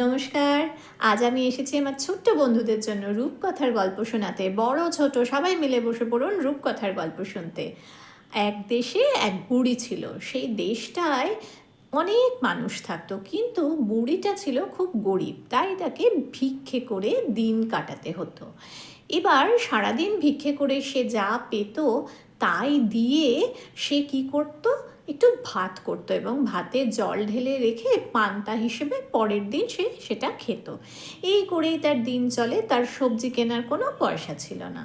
নমস্কার। আজ আমি এসেছি আমার ছোট্ট বন্ধুদের জন্য রূপকথার গল্প শোনাতে। বড় ছোট সবাই মিলে বসে পড়ুন রূপকথার গল্প শুনতে। এক দেশে এক বুড়ি ছিল। সেই দেশটায় অনেক মানুষ থাকতো, কিন্তু বুড়িটা ছিল খুব গরিব, তাই তাকে ভিক্ষে করে দিন কাটাতে হতো। এবার সারাদিন ভিক্ষে করে সে যা পেত তাই দিয়ে সে কি করত, একটু ভাত করতো এবং ভাতে জল ঢেলে রেখে পান্তা হিসেবে পরের দিন সে সেটা খেত। এই করেই তার দিন চলে, তার সবজি কেনার কোনো পয়সা ছিল না।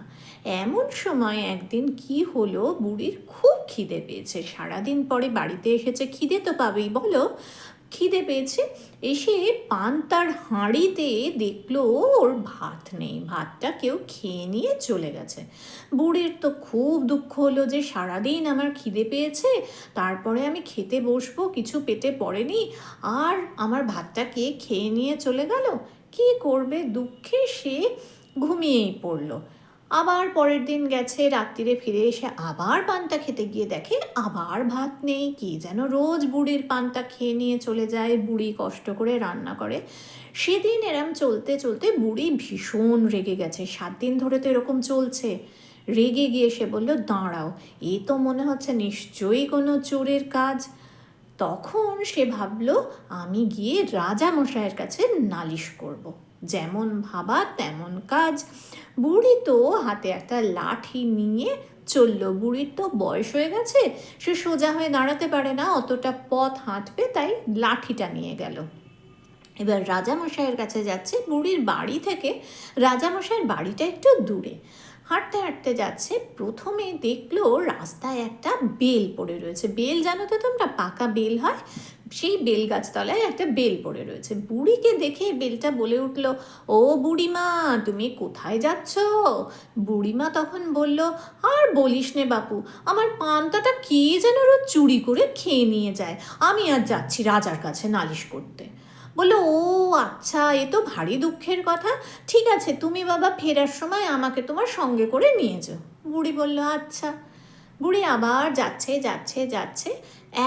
এমন সময় একদিন কি হলো, বুড়ির খুব খিদে পেয়েছে। সারাদিন পরে বাড়িতে এসেছে, খিদে তো পাবেই, বলো। খিদে পেয়েছে, এসে পান্তার হাঁড়িতে দেখলো ওর ভাত নেই, ভাতটা কেউ খেয়ে নিয়ে চলে গেছে। বুড়ির তো খুব দুঃখ হলো যে সারাদিন আমার খিদে পেয়েছে, তারপরে আমি খেতে বসবো, কিছু পেটে পড়েনি, আর আমার ভাতটা কে খেয়ে নিয়ে চলে গেল। কি করবে, দুঃখে সে ঘুমিয়েই পড়লো। আবার পরের দিন গেছে, রাত্রিরে ফিরে এসে আবার পান্তা খেতে গিয়ে দেখে আবার ভাত নেই। কি যেন রোজ বুড়ির পান্তা খেয়ে নিয়ে চলে যায়, বুড়ি কষ্ট করে রান্না করে। সেদিন এরম চলতে চলতে বুড়ি ভীষণ রেগে গেছে। 7 দিন ধরে তো এরকম চলছে। রেগে গিয়ে সে বলল, দাঁড়াও, এ তো মনে হচ্ছে নিশ্চয়ই কোনো চোরের কাজ। তখন সে ভাবলো, আমি গিয়ে রাজামশাইয়ের কাছে নালিশ করব। যেমন ভাবা তেমন কাজ। বুড়ি তো হাতে একটা লাঠি নিয়ে চলল। বুড়ির তো বয়স হয়ে গেছে, সে সোজা হয়ে দাঁড়াতে পারে না, অতটা পথ হাঁটবে, তাই লাঠিটা নিয়ে গেল। এবার রাজামশাইয়ের কাছে যাচ্ছে। বুড়ির বাড়ি থেকে রাজামশাইয়ের বাড়িটা একটু দূরে। হাঁটতে হাঁটতে যাচ্ছে, প্রথমে দেখলো রাস্তায় একটা বেল পড়ে রয়েছে। বেল জানো তো তোমরা, পাকা বেল হয়, সেই বেল গাছতলায় একটা বেল পড়ে রয়েছে। বুড়িকে দেখে বেলটা বলে উঠল, ও বুড়িমা, তুমি কোথায় যাচ্ছ? বুড়িমা তখন বলল, আর বলিস নে বাপু, আমার পান্তাটা কে যেন রোজ চুরি করে খেয়ে নিয়ে যায়, আমি আর যাচ্ছি রাজার কাছে নালিশ করতে। বললো, ও আচ্ছা, এ তো ভারী দুঃখের কথা। ঠিক আছে, তুমি বাবা ফেরার সময় আমাকে তোমার সঙ্গে করে নিয়ে যাও। বুড়ি বলল, আচ্ছা। বুড়ি আবার যাচ্ছে যাচ্ছে যাচ্ছে,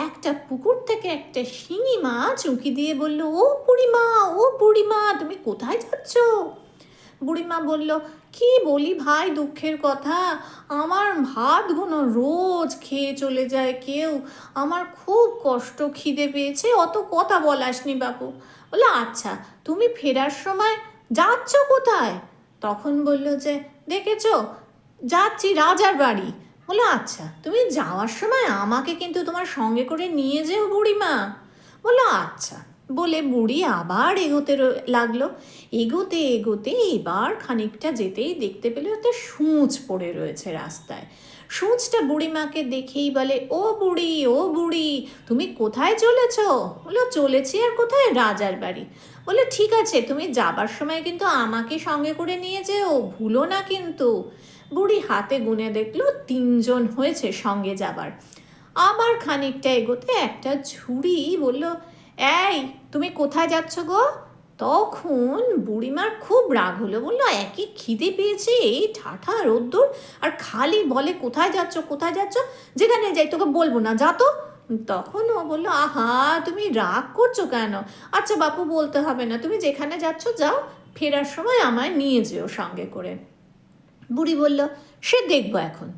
একটা পুকুর থেকে একটা শিঙি মাছ উঁকি দিয়ে বলল, ও বুড়িমা, ও বুড়িমা, তুমি কোথায় যাচ্ছ? বুড়িমা বলল, কি বলি ভাই, দুঃখের কথা, আমার ভাতগুলো রোজ খেয়ে চলে যায় কেউ, আমার খুব কষ্ট, খিদে পেয়েছে, অত কথা বলাসনি বাপু। বললো, আচ্ছা, তুমি ফেরার সময় যাচ্ছ কোথায়? তখন বলল যে, দেখেছ, যাচ্ছি রাজার বাড়ি। বললো, আচ্ছা, তুমি যাওয়ার সময় আমাকে কিন্তু তোমার সঙ্গে করে নিয়ে যেও বুড়িমা। বললো, আচ্ছা। বলে বুড়ি আবার এগোতে লাগলো। এগোতে এগোতে এবার খানিকটা যেতেই দেখতে পেল একটা সূঁচ পড়ে রয়েছে রাস্তায়। সূঁচটা বুড়িমাকে দেখেই বলে, ও বুড়ি, ও বুড়ি, তুমি কোথায় চলেছ? বললো, চলেছি আর কোথায়, রাজার বাড়ি। বললো, ঠিক আছে, তুমি যাবার সময় কিন্তু আমাকে সঙ্গে করে নিয়ে যেও, ভুলো না কিন্তু। বুড়ি হাতে গুনে দেখলো 3 জন হয়েছে সঙ্গে যাবার। আবার খানিকটা এগোতে একটা ঝুড়ি বলল, এই, তুমি কোথায় যাচ্ছ গো? তখন বুড়িমার খুব রাগ হলো, বললো, একই খিদে পেয়েছে, এই ঠাঠা রোদ্দুর, আর খালি বলে কোথায় যাচ্ছ কোথায় যাচ্ছ, যেখানে যাই তোকে বলবো না, যা তো। তখন ও বললো, আহা, তুমি রাগ করছো কেন? আচ্ছা বাপু, বলতে হবে না, তুমি যেখানে যাচ্ছ যাও, ফেরার সময় আমায় নিয়ে যেও সঙ্গে করে। বুড়ি বলল, সে দেখবো এখন।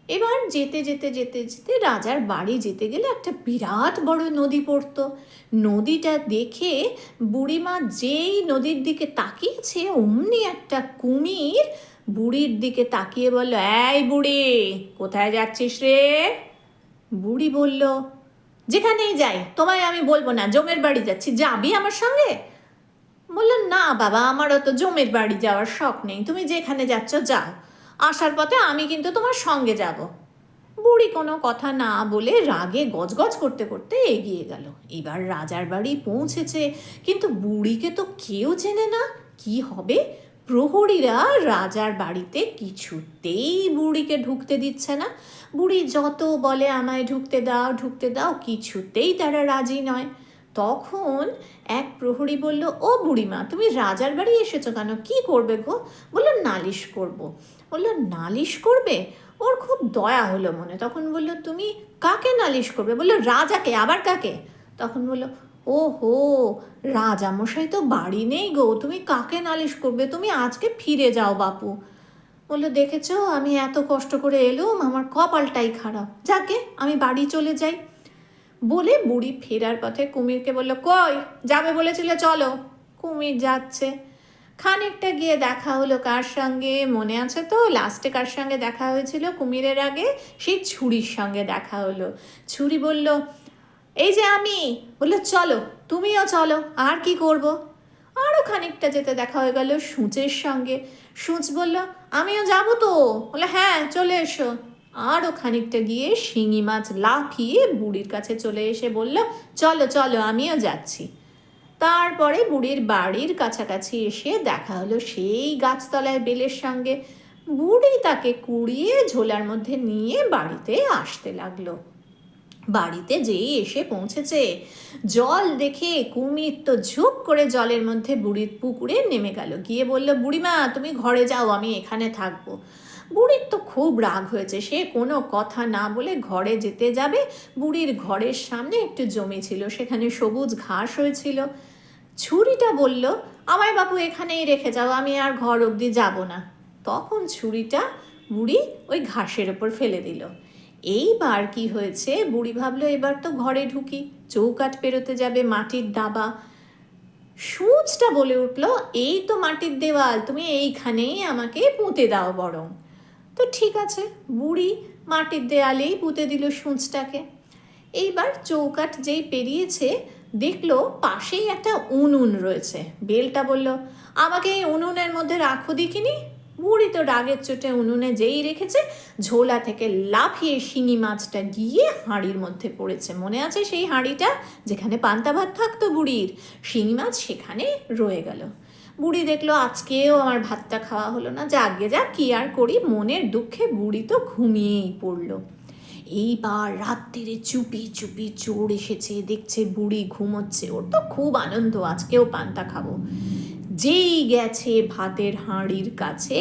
এবার যেতে যেতে যেতে যেতে রাজার বাড়ি যেতে গেলে একটা বিরাট বড় নদী পড়তো। নদীটা দেখে বুড়িমা যেই নদীর দিকে তাকিয়েছে, অমনি একটা কুমির বুড়ির দিকে তাকিয়ে বলল, এই বুড়ি, কোথায় যাচ্ছিস রে? বুড়ি বলল, যেখানেই যাই, তোমায় আমি বলবো না, জমের বাড়ি যাচ্ছি, যাবি আমার সঙ্গে? বললাম, না বাবা, আমারও তো জমের বাড়ি যাওয়ার শখ নেই, তুমি যেখানে যাচ্ছ যাও, আসার পথে আমি কিন্তু তোমার সঙ্গে যাব। বুড়ি কোনো কথা না বলে রাগে গজগজ করতে করতে এগিয়ে গেল। এবার রাজার বাড়ি পৌঁছেছে, কিন্তু বুড়িকে তো কেউ চেনে না। কি হবে? প্রহরীরা রাজার বাড়িতে কিছুতেই বুড়িকে ঢুকতে দিচ্ছে না। বুড়ি যত বলে আমায় ঢুকতে দাও ঢুকতে দাও, কিছুতেই তারা রাজি নয়। তখন এক প্রহরী বলল, ও বুড়িমা, তুমি রাজার বাড়ি এসেছো কেন, কি করবে গো? বললো, নালিশ করব। বললো, নালিশ করবে? ওর খুব দয়া হলো মনে, তখন বলল, তুমি কাকে নালিশ করবে? বললো, রাজাকে। আবার কাকে? তখন বলল, ওহো, রাজামশাই তো বাড়ি নেই গো, তুমি কাকে নালিশ করবে, তুমি আজকে ফিরে যাও বাপু। বললো, দেখেছো আমি এত কষ্ট করে এলুম, আমার কপালটাই খারাপ, যাকে আমি বাড়ি চলে যাই। বলে বুড়ি ফেরার পথে কুমিরকে বলল, কই যাবে বলেছিলে, চলো। কুমির যাচ্ছে। খানিকটা গিয়ে দেখা হলো কার সঙ্গে, মনে আছে তো লাস্টে কার সঙ্গে দেখা হয়েছিল কুমিরের আগে? সেই ছুরির সঙ্গে দেখা হলো। ছুরি বলল, এই যে আমি। বললো, চলো, তুমিও চলো, আর কি করব। আরও খানিকটা যেতে দেখা হয়ে গেল সূঁচের সঙ্গে। সূঁচ বলল, আমিও যাবো তো। বললো, হ্যাঁ চলে এসো। আরও খানিকটা গিয়ে শিঙি মাছ লাফিয়ে বুড়ির কাছে চলে এসে বলল, চলো চলো, আমিও যাচ্ছি। তারপরে বুড়ির বাড়ির কাছাকাছি এসে দেখা হলো সেই গাছতলায় বেলের সঙ্গে। বুড়ি তাকে কুড়িয়ে ঝোলার মধ্যে নিয়ে বাড়িতে আসতে লাগলো। বাড়িতে যেই এসে পৌঁছেছে, জল দেখে কুমির তো ঝুপ করে জলের মধ্যে বুড়ির পুকুরে নেমে গেল, গিয়ে বলল, বুড়িমা তুমি ঘরে যাও, আমি এখানে থাকবো। বুড়ির তো খুব রাগ হয়েছে, সে কোনো কথা না বলে ঘরে যেতে যাবে। বুড়ির ঘরের সামনে একটু জমি ছিল, সেখানে সবুজ ঘাস হয়েছিল। ছুরিটা বলল, আমায় বাপু এখানেই রেখে যাও, আমি আর ঘর অবধি যাব না। তখন ছুরিটা বুড়ি ওই ঘাসের ওপর ফেলে দিল। এইবার কি হয়েছে, বুড়ি ভাবলো এবার তো ঘরে ঢুকি, চৌকাঠ পেরোতে যাবে, মাটির দাবা। সূঁচটা বলে উঠলো, এই তো মাটির দেওয়াল, তুমি এইখানেই আমাকে পুঁতে দাও বরং। তো ঠিক আছে, বুড়ি মাটির দেয়ালেই পুঁতে দিল সূঁচটাকে। এইবার চৌকাঠ যেই পেরিয়েছে, দেখলো পাশেই একটা উনুন রয়েছে। বেলটা বলল, আমাকে এই উনুনের মধ্যে রাখো দেখিনি। বুড়ি তো রাগের চোটে উনুনে যেই রেখেছে, ঝোলা থেকে লাফিয়ে শিঙি মাছটা গিয়ে হাঁড়ির মধ্যে পড়েছে। মনে আছে সেই হাঁড়িটা যেখানে পান্তা ভাত থাকতো বুড়ির, শিঙি মাছ সেখানে রয়ে গেল। বুড়ি দেখলো আজকেও আমার ভাতটা খাওয়া হলো না, যাগে যা, কি আর করি, মনের দুঃখে বুড়ি তো ঘুমিয়েই পড়লো। এইবার রাত্রিরে চুপি চুপি চোর এসেছে, দেখছে বুড়ি ঘুমোচ্ছে, ওর তো খুব আনন্দ, আজকেও পান্তা খাবো। যেই গেছে ভাতের হাঁড়ির কাছে,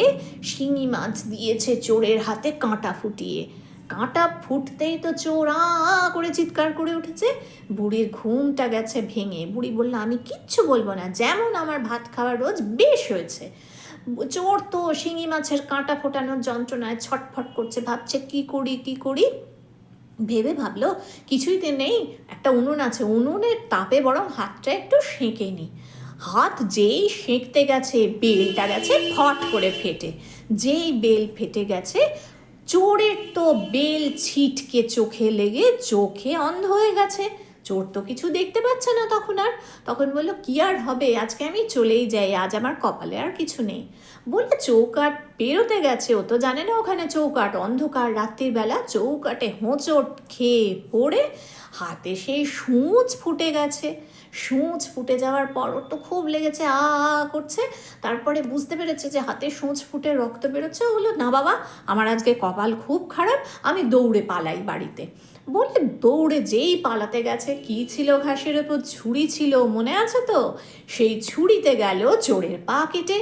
শিঙি মাছ দিয়েছে চোরের হাতে কাঁটা ফুটিয়ে। কাঁটা ফুটতেই তো চোর আ করে চিৎকার করে উঠেছে। বুড়ির ঘুমটা গেছে ভেঙে। বুড়ি বলল, আমি কিচ্ছু বলবো না, যেমন আমার ভাত খাওয়ার রোজ বেশ হয়েছে। চোর তো শিঙি মাছের কাঁটা ফোটানোর যন্ত্রণায় ছটফট করছে, ভাবছে কি করি কি করি। ভেবে ভাবলো কিছুই তো নেই, একটা উনুন আছে, উনুনের তাপে বরং হাতটা একটু সেঁকে নিই। হাত যেই সেঁকতে গেছে, বেলটা গেছে ফট করে ফেটে। যেই বেল ফেটে গেছে, চোরের তো বেল ছিটকে চোখে লেগে চোখে অন্ধ হয়ে গেছে। চোর তো কিছু দেখতে পাচ্ছে না তখন আর। তখন বললো, কি আর হবে, আজকে আমি চলেই যাই, আজ আমার কপালে আর কিছু নেই। বলে চৌকাঠ পেরোতে গেছে, ও তো জানে না ওখানে চৌকাঠ, অন্ধকার রাত্রির বেলা, চৌকাঠে হোঁচট খেয়ে পড়ে হাতে সেই সূঁচ ফুটে গেছে। সূঁচ ফুটে যাওয়ার পর ওর তো খুব লেগেছে, আ করছে। তারপরে বুঝতে পেরেছে যে হাতে সূঁচ ফুটে রক্ত বেরোচ্ছে। হলো, না বাবা, আমার আজকে কপাল খুব খারাপ, আমি দৌড়ে পালাই বাড়িতে। বললে দৌড়ে যেই পালাতে গেছে, কি ছিল ঘাসের ওপর, ছুরি ছিল, মনে আছে তো? সেই ছুরিতে গেল চোরের পা কেটে।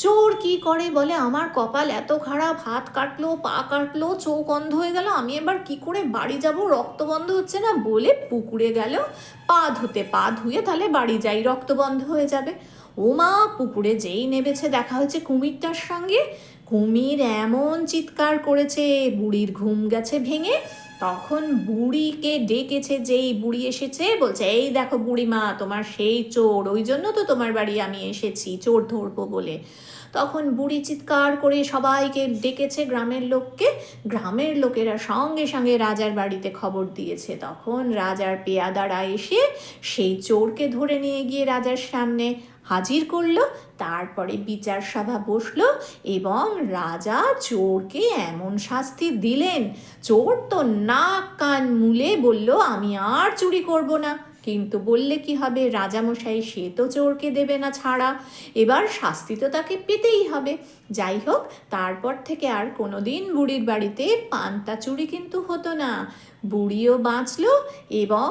চোর কি করে, বলে আমার কপাল এত খারাপ, হাত কাটলো, পা কাটলো, চোখ অন্ধ হয়ে গেল, আমি এবার কি করে বাড়ি যাব, রক্ত বন্ধ হচ্ছে না। বলে পুকুরে গেল পা ধুতে, পা ধুয়ে তাহলে বাড়ি যাই, রক্ত বন্ধ হয়ে যাবে। ও মা, পুকুরে যেই নেমেছে দেখা হয়েছে কুমিরটার সঙ্গে। কুমির এমন চিৎকার করেছে, বুড়ির ঘুম গেছে ভেঙে। তখন বুড়িকে ডেকেছে, যেই বুড়ি এসেছে বলছে, এই দেখো বুড়িমা, তোমার সেই চোর, ওই জন্য তো তোমার বাড়ি আমি এসেছি, চোর ধরবো বলে। তখন বুড়ি চিৎকার করে সবাইকে ডেকেছে, গ্রামের লোককে। গ্রামের লোকেরা সঙ্গে সঙ্গে রাজার বাড়িতে খবর দিয়েছে। তখন রাজার পেয়াদারা এসে সেই চোরকে ধরে নিয়ে গিয়ে রাজার সামনে হাজির করলো। তারপরে বিচার সভা বসলো এবং রাজা চোরকে এমন শাস্তি দিলেন, চোর তো নাক কান মুলে বলল, আমি আর চুরি করব না। কিন্তু বললে কি হবে, রাজামশাই সে তো চোরকে দেবে না ছাড়া, এবার শাস্তি তো তাকে পেতেই হবে। যাই হোক, তারপর থেকে আর কোনোদিন বুড়ির বাড়িতে পান্তা চুরি কিন্তু হতো না। বুড়িও বাঁচলো এবং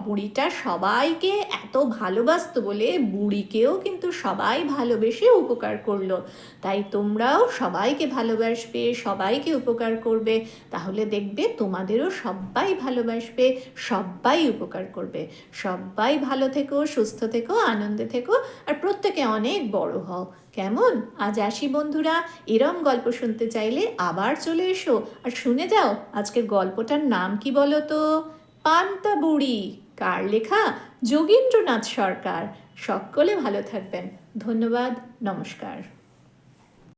বুড়িটা সবাইকে এত ভালোবাসতো বলে বুড়িকেও কিন্তু সবাই ভালোবেসে উপকার করলো। তাই তোমরাও সবাইকে ভালোবাসবে, সবাইকে উপকার করবে, তাহলে দেখবে তোমাদেরও সবাই ভালোবাসবে, সবাই উপকার করবে। সবাই ভালো থেকো, সুস্থ থেকো, আনন্দে থেকো, আর প্রত্যেকে অনেক বড় হও। কেমন? আজ আসি বন্ধুরা। এরম গল্প শুনতে চাইলে আবার চলে এসো আর শুনে যাও। আজকের গল্পটার নাম কি বলো তো? পান্তা বুড়ি। কার লেখা? যোগীন্দ্রনাথ সরকার। সকলে ভালো থাকবেন। ধন্যবাদ। নমস্কার।